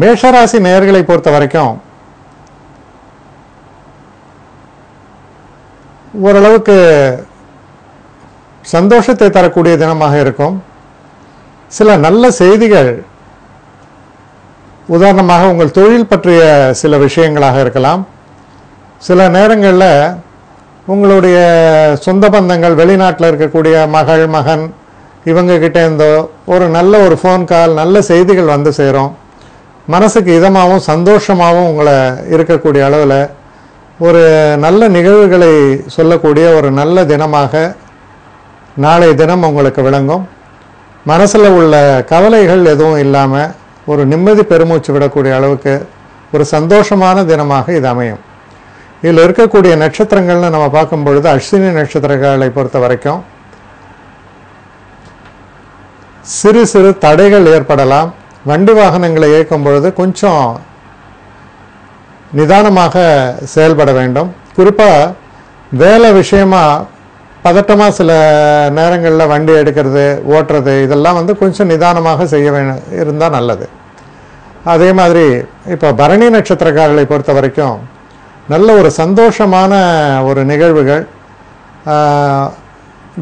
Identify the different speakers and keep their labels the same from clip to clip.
Speaker 1: மேஷராசி நேயர்களை பொறுத்த வரைக்கும் ஓரளவுக்கு சந்தோஷத்தை தரக்கூடிய தினமாக இருக்கும். சில நல்ல செய்திகள், உதாரணமாக உங்கள் தொழில் பற்றிய சில விஷயங்களாக இருக்கலாம். சில நேரங்களில் உங்களுடைய சொந்த பந்தங்கள், வெளிநாட்டில் இருக்கக்கூடிய மகள் மகன் இவங்க கிட்டே இருந்தோ ஒரு நல்ல ஒரு ஃபோன் கால், நல்ல செய்திகள் வந்து சேரும். மனசுக்கு இதமாகவும் சந்தோஷமாகவும் உங்களை இருக்கக்கூடிய அளவில் ஒரு நல்ல நிகழ்வுகளை சொல்லக்கூடிய ஒரு நல்ல தினமாக நாளைய தினம் உங்களுக்கு விளங்கும். மனசில் உள்ள கவலைகள் எதுவும் இல்லாமல் ஒரு நிம்மதி பெருமூச்சு விடக்கூடிய அளவுக்கு ஒரு சந்தோஷமான தினமாக இது அமையும். இதில் இருக்கக்கூடிய நட்சத்திரங்கள்னு நம்ம பார்க்கும் பொழுது அஸ்வினி நட்சத்திரங்களை பொறுத்த வரைக்கும் சிறு சிறு தடைகள் ஏற்படலாம். வண்டி வாகனங்களை இயக்கும் பொழுது கொஞ்சம் நிதானமாக செயல்பட வேண்டும். குறிப்பாக வேலை விஷயமாக பதட்டமாக சில நேரங்களில் வண்டி எடுக்கிறது, ஓட்டுறது இதெல்லாம் வந்து கொஞ்சம் நிதானமாக செய்ய இருந்தால் நல்லது. அதே மாதிரி இப்போ பரணி நட்சத்திரக்காரர்களை பொறுத்த வரைக்கும் நல்ல ஒரு சந்தோஷமான ஒரு நிகழ்வுகள்,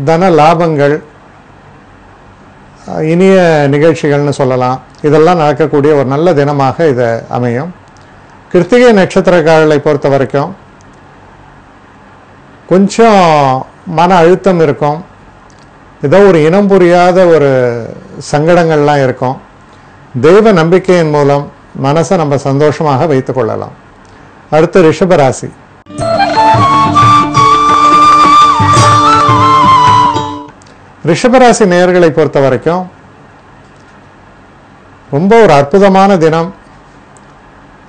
Speaker 1: தன லாபங்கள், இனிய நிகழ்ச்சிகள்னு சொல்லலாம், இதெல்லாம் நடக்கக்கூடிய ஒரு நல்ல தினமாக இது அமையும். கிருத்திகை நட்சத்திரக்காரர்களை பொறுத்த வரைக்கும் கொஞ்சம் மன அழுத்தம் இருக்கும். ஏதோ ஒரு இனம் புரியாத ஒரு சங்கடங்கள்லாம் இருக்கும். தெய்வ நம்பிக்கையின் மூலம் மனசை நம்ம சந்தோஷமாக வைத்துக் கொள்ளலாம். அடுத்து ரிஷபராசி. ரிஷபராசி நேயர்களை பொறுத்த வரைக்கும் ரொம்ப ஒரு அற்புதமான தினம்.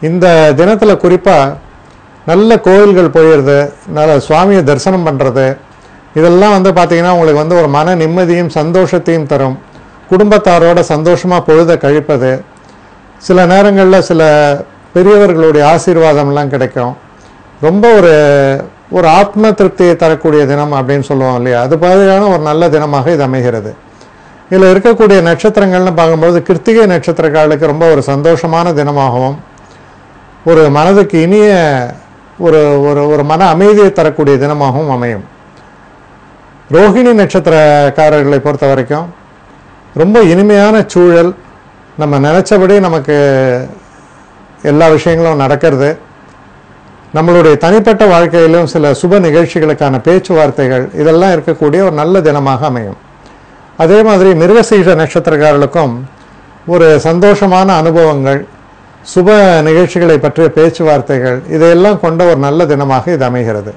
Speaker 1: இந்த தினத்தில் குறிப்பாக நல்ல கோயில்கள் போயிடுறது, நல்ல சுவாமியை தரிசனம் பண்ணுறது, இதெல்லாம் வந்து பார்த்திங்கன்னா உங்களுக்கு வந்து ஒரு மன நிம்மதியும் சந்தோஷத்தையும் தரும். குடும்பத்தாரோட சந்தோஷமாக பொழுதை கழிப்பது, சில நேரங்களில் சில பெரியவர்களுடைய ஆசீர்வாதம்லாம் கிடைக்கும். ரொம்ப ஒரு ஆத்ம திருப்தியை தரக்கூடிய தினம் அப்படின்னு சொல்லுவோம் இல்லையா, அது மாதிரியான ஒரு நல்ல தினமாக இது அமைகிறது. இதில் இருக்கக்கூடிய நட்சத்திரங்கள்னு பார்க்கும்போது கிருத்திகை நட்சத்திரக்காரர்களுக்கு ரொம்ப ஒரு சந்தோஷமான தினமாகவும் ஒரு மனதுக்கு இனிய ஒரு ஒரு மன அமைதியை தரக்கூடிய தினமாகவும் அமையும். ரோஹிணி நட்சத்திரக்காரர்களை பொறுத்த வரைக்கும் ரொம்ப இனிமையான சூழல், நம்ம நினச்சபடி நமக்கு எல்லா விஷயங்களும் நடக்கிறது. நம்மளுடைய தனிப்பட்ட வாழ்க்கையிலும் சில சுப நிகழ்ச்சிகளுக்கான பேச்சுவார்த்தைகள் இதெல்லாம் இருக்கக்கூடிய ஒரு நல்ல தினமாக அமையும். அதே மாதிரி மிருகசீஷ நட்சத்திரக்காரர்களுக்கும் ஒரு சந்தோஷமான அனுபவங்கள், சுப நிகழ்ச்சிகளை பற்றிய பேச்சுவார்த்தைகள் இதையெல்லாம் கொண்ட ஒரு நல்ல தினமாக இது அமைகிறது.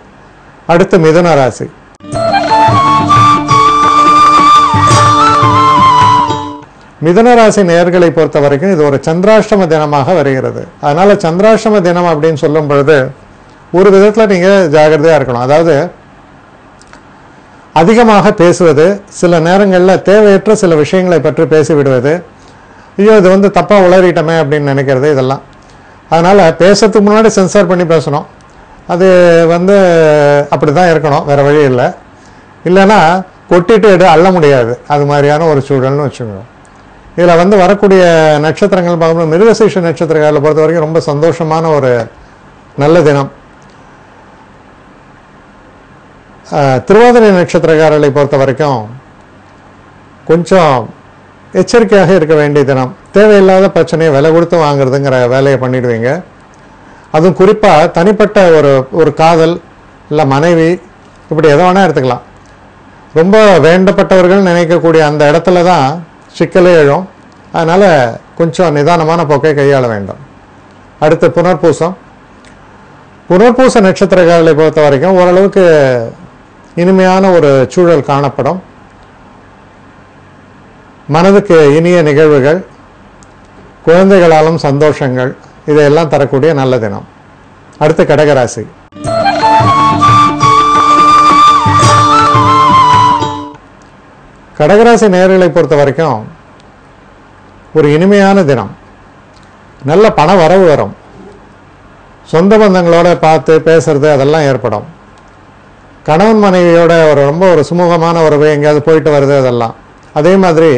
Speaker 1: அடுத்து மிதுன ராசி. மிதுன ராசி நேயர்களை பொறுத்த வரைக்கும் இது ஒரு சந்திராஷ்டம தினமாக வருகிறது. அதனால சந்திராஷ்டம தினம் அப்படின்னு சொல்லும் பொழுது ஒரு விதத்தில் நீங்கள் ஜாகிரதையாக இருக்கணும். அதாவது அதிகமாக பேசுவது, சில நேரங்களில் தேவையற்ற சில விஷயங்களை பற்றி பேசிவிடுவது, ஐயோ இது வந்து தப்பாக உளறிட்டமே அப்படின்னு நினைக்கிறது, இதெல்லாம். அதனால் பேசுறதுக்கு முன்னாடி சென்சார் பண்ணி பேசணும். அது வந்து அப்படி தான் இருக்கணும், வேறு வழி இல்லை. இல்லைன்னா கொட்டிட்டு அள்ள முடியாது, அது மாதிரியான ஒரு சூழல்னு வச்சுக்கணும். இதில் வந்து வரக்கூடிய நட்சத்திரங்கள் பார்க்கும்போது மிருகசீஷ நட்சத்திரக்காரர்களை பொறுத்த வரைக்கும் ரொம்ப சந்தோஷமான ஒரு நல்ல தினம். திருவாதிரை நட்சத்திரக்காரர்களை பொறுத்த வரைக்கும் கொஞ்சம் எச்சரிக்கையாக இருக்க வேண்டிய தினம். தேவையில்லாத பிரச்சனையை விலை கொடுத்து வாங்குறதுங்கிற வேலையை பண்ணிடுவீங்க. அதுவும் குறிப்பாக தனிப்பட்ட ஒரு காதல் இல்லை மனைவி, இப்படி எதை வேணால் எடுத்துக்கலாம். ரொம்ப வேண்டப்பட்டவர்கள் நினைக்கக்கூடிய அந்த இடத்துல தான் சிக்கலே எழும். அதனால் கொஞ்சம் நிதானமான போக்கை கையாள வேண்டும். அடுத்து புனர்பூசம். புனர்பூச நட்சத்திரக்காரர்களை பொறுத்த வரைக்கும் ஓரளவுக்கு இனிமையான ஒரு சூழல் காணப்படும். மனதுக்கு இனிய நிகழ்வுகள், குழந்தைகளாலும் சந்தோஷங்கள் இதையெல்லாம் தரக்கூடிய நல்ல தினம். அடுத்து கடகராசி. கடகராசி நேயர்களை பொறுத்த வரைக்கும் ஒரு இனிமையான தினம். நல்ல பண வரவு வரும். சொந்த பந்தங்களோட பார்த்து பேசுறது அதெல்லாம் ஏற்படும். கணவன் மனைவியோட ரொம்ப ஒரு சுமூகமான உறவு, எங்கேயாவது போயிட்டு வருது அதெல்லாம். அதே மாதிரி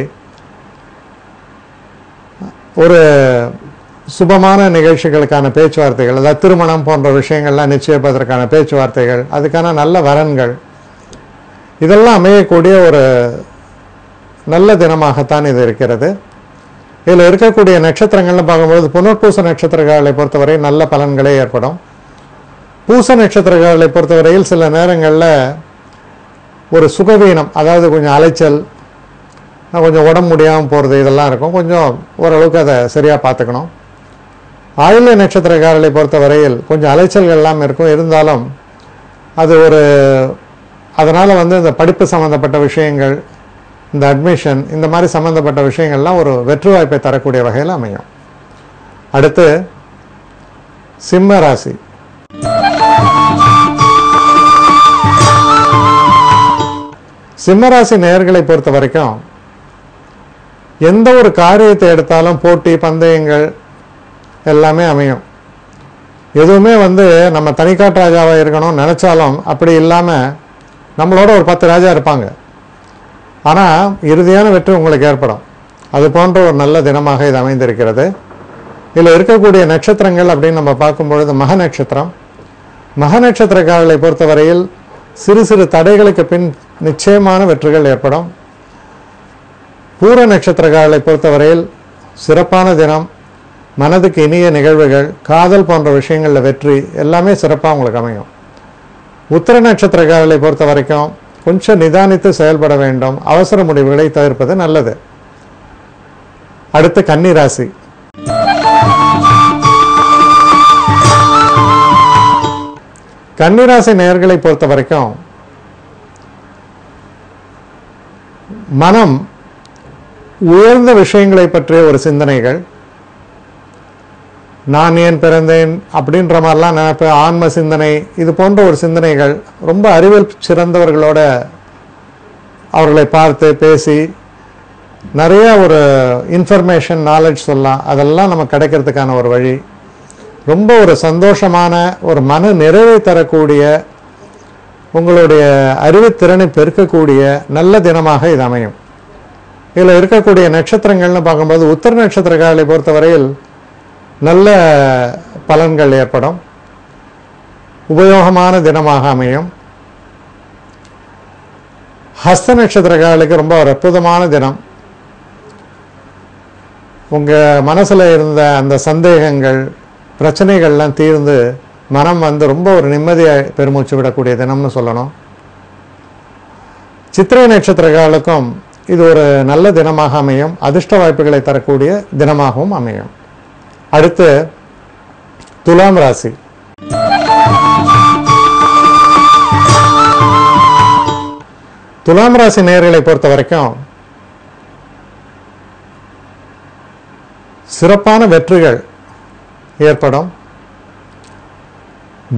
Speaker 1: ஒரு சுபமான நிகழ்ச்சிகளுக்கான பேச்சுவார்த்தைகள், அதாவது திருமணம் போன்ற விஷயங்கள்லாம் நிச்சயிப்பதற்கான பேச்சுவார்த்தைகள், அதுக்கான நல்ல வரன்கள், இதெல்லாம் அமையக்கூடிய ஒரு நல்ல தினமாகத்தான் இது இருக்கிறது. இதில் இருக்கக்கூடிய நட்சத்திரங்கள்னு பார்க்கும்போது புனர்பூச நட்சத்திரங்களை பொறுத்தவரை நல்ல பலன்களே ஏற்படும். பூச நட்சத்திரங்களை பொறுத்தவரையில் சில நேரங்களில் ஒரு சுகவீனம், அதாவது கொஞ்சம் அலைச்சல், கொஞ்சம் உடம்பு முடியாமல் போகிறது, இதெல்லாம் இருக்கும். கொஞ்சம் ஓரளவுக்கு அதை சரியாக பார்த்துக்கணும். ஆயில்ய நட்சத்திரக்காரர்களை பொறுத்தவரையில் கொஞ்சம் அலைச்சல்கள்லாம் இருக்கும். இருந்தாலும் அது அதனால் இந்த படிப்பு சம்மந்தப்பட்ட விஷயங்கள், இந்த அட்மிஷன், இந்த மாதிரி சம்மந்தப்பட்ட விஷயங்கள்லாம் ஒரு வெற்றி வாய்ப்பை தரக்கூடிய வகையில் அமையும். அடுத்து சிம்ம ராசி. சிம்மராசி நேயர்களை பொறுத்த வரைக்கும் எந்த ஒரு காரியத்தை எடுத்தாலும் போட்டி பந்தயங்கள் எல்லாமே அமையும். எதுவுமே நம்ம தனிக்காட்டு ராஜாவாக இருக்கணும் நினச்சாலும் அப்படி இல்லாமல் நம்மளோட ஒரு 10 ராஜா இருப்பாங்க. ஆனால் இறுதியான வெற்றி உங்களுக்கு ஏற்படும். அது போன்ற ஒரு நல்ல தினமாக இது அமைந்திருக்கிறது. இதில் இருக்கக்கூடிய நட்சத்திரங்கள் அப்படின்னு நம்ம பார்க்கும்பொழுது மக நட்சத்திரம். மக நட்சத்திரக்காரர்களை பொறுத்தவரையில் சிறு சிறு தடைகளுக்கு பின் நிச்சயமான வெற்றிகள் ஏற்படும். பூர நட்சத்திரக்காரர்களை பொறுத்தவரையில் சிறப்பான தினம், மனதுக்கு இனிய நிகழ்வுகள், காதல் போன்ற விஷயங்களில் வெற்றி எல்லாமே சிறப்பாக உங்களுக்கு அமையும். உத்திர நட்சத்திரக்காரர்களை பொறுத்த வரைக்கும் கொஞ்சம் நிதானித்து செயல்பட வேண்டும். அவசர முடிவுகளை தவிர்ப்பது நல்லது. அடுத்து கன்னி ராசி. கன்னிராசி நேயர்களை பொறுத்த வரைக்கும் மனம் உயர்ந்த விஷயங்களை பற்றிய ஒரு சிந்தனைகள், நான் ஏன் பிறந்தேன் அப்படின்ற மாதிரிலாம் நினைப்பு, ஆன்ம சிந்தனை, இது போன்ற ஒரு சிந்தனைகள் ரொம்ப அறிவில் சிறந்தவர்களோட அவர்களை பார்த்து பேசி நிறைய ஒரு இன்ஃபர்மேஷன் நாலேஜ் சொல்லலாம். அதெல்லாம் நமக்கு கிடைக்கிறதுக்கான ஒரு வழி. ரொம்ப ஒரு சந்தோஷமான ஒரு மன நிறைவை தரக்கூடிய, உங்களுடைய அறிவுத்திறனை பெருக்கக்கூடிய நல்ல தினமாக இது அமையும். இதில் இருக்கக்கூடிய நட்சத்திரங்கள்னு பார்க்கும்போது உத்திர நட்சத்திரக்காரர்களை பொறுத்தவரையில் நல்ல பலன்கள் ஏற்படும். உபயோகமான தினமாக அமையும். ஹஸ்த நட்சத்திரக்காரர்களுக்கு ரொம்ப ஒரு அற்புதமான தினம். உங்கள் மனசில் இருந்த அந்த சந்தேகங்கள், பிரச்சனைகள்லாம் தீர்ந்து மனம் ரொம்ப ஒரு நிம்மதியை பெருமூச்சு விடக்கூடிய தினம்னு சொல்லணும். சித்திரை நட்சத்திரக்காரர்களுக்கும் இது ஒரு நல்ல தினமாக அமையும். அதிர்ஷ்ட வாய்ப்புகளை தரக்கூடிய தினமாகவும் அமையும். அடுத்து துலாம் ராசி. துலாம் ராசி நேயர்களை பொறுத்த வரைக்கும் சிறப்பான வெற்றிகள் ஏற்படும்.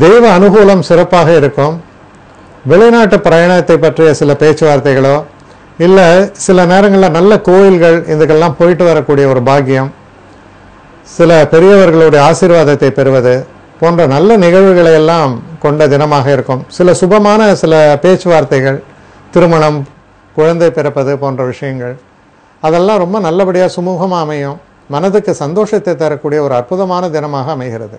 Speaker 1: தெய்வ அனுகூலம் சிறப்பாக இருக்கும். வெளிநாட்டு பிரயாணத்தை பற்றிய சில பேச்சுவார்த்தைகளோ இல்லை சில நேரங்களில் நல்ல கோயில்கள் இதுக்கெல்லாம் போயிட்டு வரக்கூடிய ஒரு பாக்கியம், சில பெரியவர்களுடைய ஆசீர்வாதத்தை பெறுவது போன்ற நல்ல நிகழ்வுகளை எல்லாம் கொண்ட தினமாக இருக்கும். சில சுபமான சில பேச்சுவார்த்தைகள், திருமணம், குழந்தை பிறப்பது போன்ற விஷயங்கள் அதெல்லாம் ரொம்ப நல்லபடியாக சுமூகமாக அமையும். மனதுக்கு சந்தோஷத்தை தரக்கூடிய ஒரு அற்புதமான தினமாக அமைகிறது.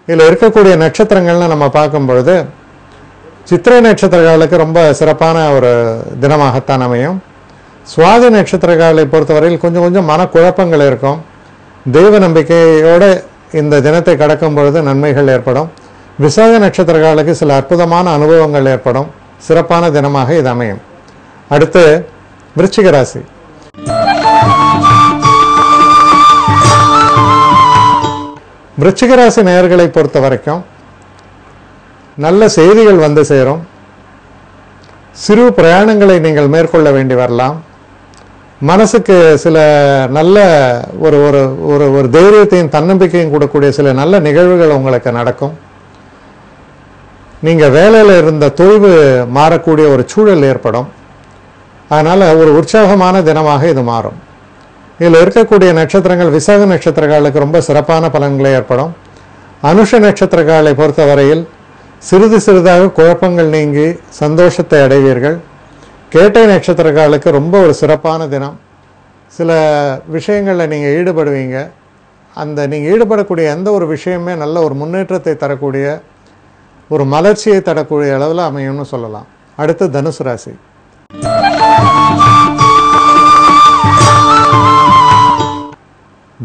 Speaker 1: இதில் இருக்கக்கூடிய நட்சத்திரங்கள்னு நம்ம பார்க்கும் பொழுது சித்திரை நட்சத்திரக்காரர்களுக்கு ரொம்ப சிறப்பான ஒரு தினமாகத்தான் அமையும். சுவாதி நட்சத்திரக்காரர்களை பொறுத்தவரையில் கொஞ்சம் கொஞ்சம் மனக்குழப்பங்கள் இருக்கும். தெய்வ நம்பிக்கையோடு இந்த தினத்தை கடக்கும் பொழுது நன்மைகள் ஏற்படும். விசாக நட்சத்திரக்காரர்களுக்கு சில அற்புதமான அனுபவங்கள் ஏற்படும். சிறப்பான தினமாக இது அமையும். அடுத்து விருச்சிக ராசி. விருச்சிக ராசி நேயர்களை பொறுத்த வரைக்கும் நல்ல செய்திகள் வந்து சேரும். சிறு பிரயாணங்களை நீங்கள் மேற்கொள்ள வேண்டி வரலாம். மனசுக்கு சில நல்ல ஒரு ஒரு ஒரு ஒரு தைரியத்தையும் தன்னம்பிக்கையும் கொடுக்கக்கூடிய சில நல்ல நிகழ்வுகள் உங்களுக்கு நடக்கும். நீங்கள் வேலையில் இருந்த தொய்வு மாறக்கூடிய ஒரு சூழல் ஏற்படும். அதனால் ஒரு உற்சாகமான தினமாக இது மாறும். இதில் இருக்கக்கூடிய நட்சத்திரங்கள் விசாக நட்சத்திரக்காரர்களுக்கு ரொம்ப சிறப்பான பலன்களை ஏற்படும். அனுஷ நட்சத்திரக்காரர்களை பொறுத்தவரையில் சிறிது சிறிதாக குழப்பங்கள் நீங்கி சந்தோஷத்தை அடைவீர்கள். கேட்டை நட்சத்திரக்காரர்களுக்கு ரொம்ப ஒரு சிறப்பான தினம். சில விஷயங்களில் நீங்கள் ஈடுபடுவீங்க. அந்த நீங்கள் ஈடுபடக்கூடிய எந்த ஒரு விஷயமே நல்ல ஒரு முன்னேற்றத்தை தரக்கூடிய ஒரு மலர்ச்சியை தரக்கூடிய அளவில் அமையும்னு சொல்லலாம். அடுத்து தனுசு ராசி.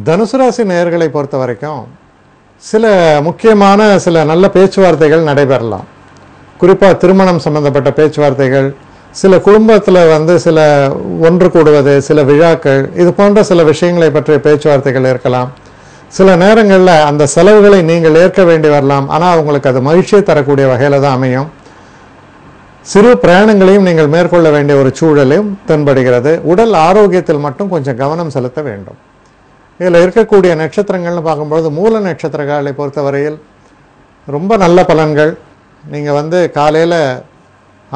Speaker 1: தனுசு ராசி நேயர்களை பொறுத்த வரைக்கும் சில முக்கியமான சில நல்ல பேச்சுவார்த்தைகள் நடைபெறலாம். குறிப்பாக திருமணம் சம்பந்தப்பட்ட பேச்சுவார்த்தைகள், சில குடும்பத்தில் சில ஒன்று கூடுவது, சில விழாக்கள், இது போன்ற சில விஷயங்களை பற்றிய பேச்சுவார்த்தைகள் இருக்கலாம். சில நேரங்களில் அந்த செலவுகளை நீங்கள் ஏற்க வேண்டி வரலாம். ஆனால் உங்களுக்கு அது மகிழ்ச்சியை தரக்கூடிய வகையில் தான் அமையும். சிறு பிரயாணங்களையும் நீங்கள் மேற்கொள்ள வேண்டிய ஒரு சூழலையும் தென்படுகிறது. உடல் ஆரோக்கியத்தில் மட்டும் கொஞ்சம் கவனம் செலுத்த வேண்டும். இதில் இருக்கக்கூடிய நட்சத்திரங்கள்னு பார்க்கும்பொழுது மூல நட்சத்திரங்களை பொறுத்தவரையில் ரொம்ப நல்ல பலன்கள். நீங்கள் காலையில்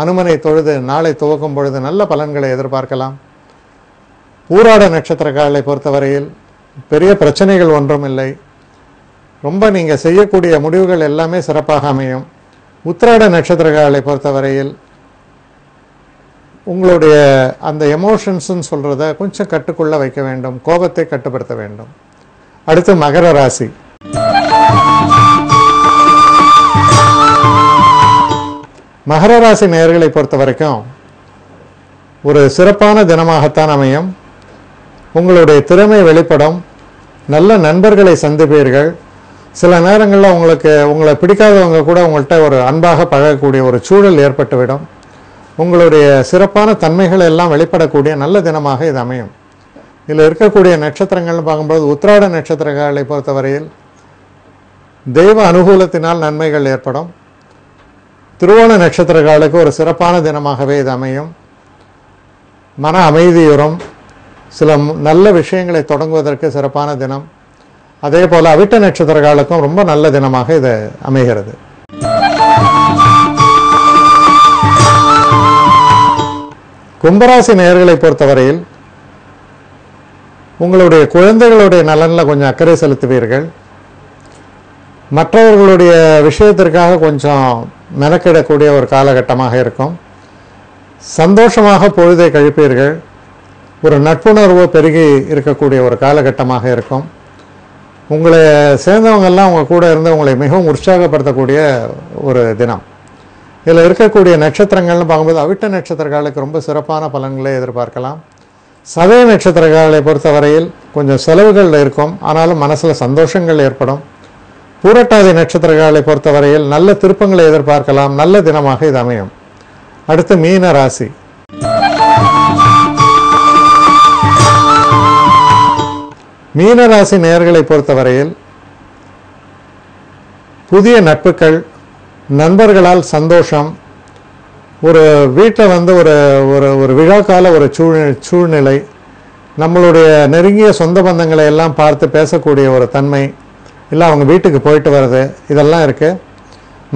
Speaker 1: அனுமனை தொழுது நாளை துவக்கும் பொழுது நல்ல பலன்களை எதிர்பார்க்கலாம். பூராட நட்சத்திரங்களை பொறுத்தவரையில் பெரிய பிரச்சனைகள் ஒன்றும் இல்லை. ரொம்ப நீங்கள் செய்யக்கூடிய முடிவுகள் எல்லாமே சிறப்பாக அமையும். உத்திராட நட்சத்திரங்களை பொறுத்தவரையில் உங்களுடைய அந்த எமோஷன்ஸ்ன்னு சொல்கிறத கொஞ்சம் கட்டுக்குள்ளே வைக்க வேண்டும், கோபத்தை கட்டுப்படுத்த வேண்டும். அடுத்து மகர ராசி. மகர ராசி நேயர்களை பொறுத்த வரைக்கும் ஒரு சிறப்பான தினமாகத்தான் அமையும். உங்களுடைய திறமை வெளிப்படும். நல்ல நண்பர்களை சந்திப்பீர்கள். சில நேரங்களில் உங்களை பிடிக்காதவங்க கூட உங்கள்கிட்ட ஒரு அன்பாக பழகக்கூடிய ஒரு சூழல் ஏற்பட்டுவிடும். உங்களுடைய சிறப்பான தன்மைகள் எல்லாம் வெளிப்படக்கூடிய நல்ல தினமாக இது அமையும். இதில் இருக்கக்கூடிய நட்சத்திரங்கள்னு பார்க்கும்போது உத்திராட நட்சத்திரங்களை பொறுத்தவரையில் தெய்வ அனுகூலத்தினால் நன்மைகள் ஏற்படும். திருவோண நட்சத்திரங்களுக்கு ஒரு சிறப்பான தினமாகவே இது அமையும். மன அமைதியுறும். சில நல்ல விஷயங்களை தொடங்குவதற்கு சிறப்பான தினம். அதே போல் அவிட்ட நட்சத்திரங்களுக்கும் ரொம்ப நல்ல தினமாக இது அமைகிறது. கும்பராசி நேயர்களை பொறுத்தவரையில் உங்களுடைய குழந்தைகளுடைய நலனில் கொஞ்சம் அக்கறை செலுத்துவீர்கள். மற்றவர்களுடைய விஷயத்திற்காக கொஞ்சம் மெனக்கிடக்கூடிய ஒரு காலகட்டமாக இருக்கும். சந்தோஷமாக பொழுதை கழிப்பீர்கள். ஒரு நட்புணர்வு பெருகி இருக்கக்கூடிய ஒரு காலகட்டமாக இருக்கும். உங்களை சேர்ந்தவங்கெல்லாம் உங்கள் கூட இருந்து உங்களை மிகவும் உற்சாகப்படுத்தக்கூடிய ஒரு தினம். இதில் இருக்கக்கூடிய நட்சத்திரங்கள்னு பார்க்கும்போது அவிட்ட நட்சத்திரங்களுக்கு ரொம்ப சிறப்பான பலன்களை எதிர்பார்க்கலாம். சதய நட்சத்திரங்களை பொறுத்தவரையில் கொஞ்சம் செலவுகள் இருக்கும், ஆனாலும் மனசில் சந்தோஷங்கள் ஏற்படும். பூரட்டாதி நட்சத்திரங்களை பொறுத்தவரையில் நல்ல திருப்பங்களை எதிர்பார்க்கலாம். நல்ல தினமாக இது அமையும். அடுத்து மீன ராசி. மீனராசி நேயர்களை பொறுத்தவரையில் புதிய நட்புகள், நண்பர்களால் சந்தோஷம், ஒரு வீட்டில் ஒரு விழாக்கால ஒரு சூழ்நிலை, நம்மளுடைய நெருங்கிய சொந்த பந்தங்களை எல்லாம் பார்த்து பேசக்கூடிய ஒரு தன்மை, இல்லை அவங்க வீட்டுக்கு போயிட்டு வர்றது, இதெல்லாம் இருக்குது.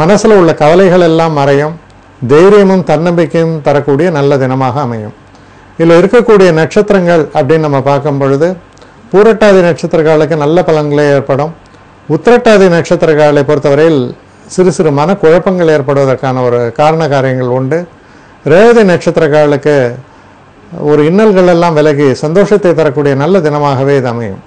Speaker 1: மனசில் உள்ள கவலைகள் எல்லாம் மறையும். தைரியமும் தன்னம்பிக்கையும் தரக்கூடிய நல்ல தினமாக அமையும். இதில் இருக்கக்கூடிய நட்சத்திரங்கள் அப்படின்னு நம்ம பார்க்கும் பொழுது பூரட்டாதி நட்சத்திரங்களுக்கு நல்ல பலன்களே ஏற்படும். உத்திரட்டாதி நட்சத்திரங்களை பொறுத்தவரையில் சிறு சிறு மனக்குழப்பங்கள் ஏற்படுவதற்கான ஒரு காரண காரியங்கள் உண்டு. ரேவதி நட்சத்திரங்களுக்கு ஒரு இன்னல்கள் எல்லாம் விலகி சந்தோஷத்தை தரக்கூடிய நல்ல தினமாகவே இது அமையும்.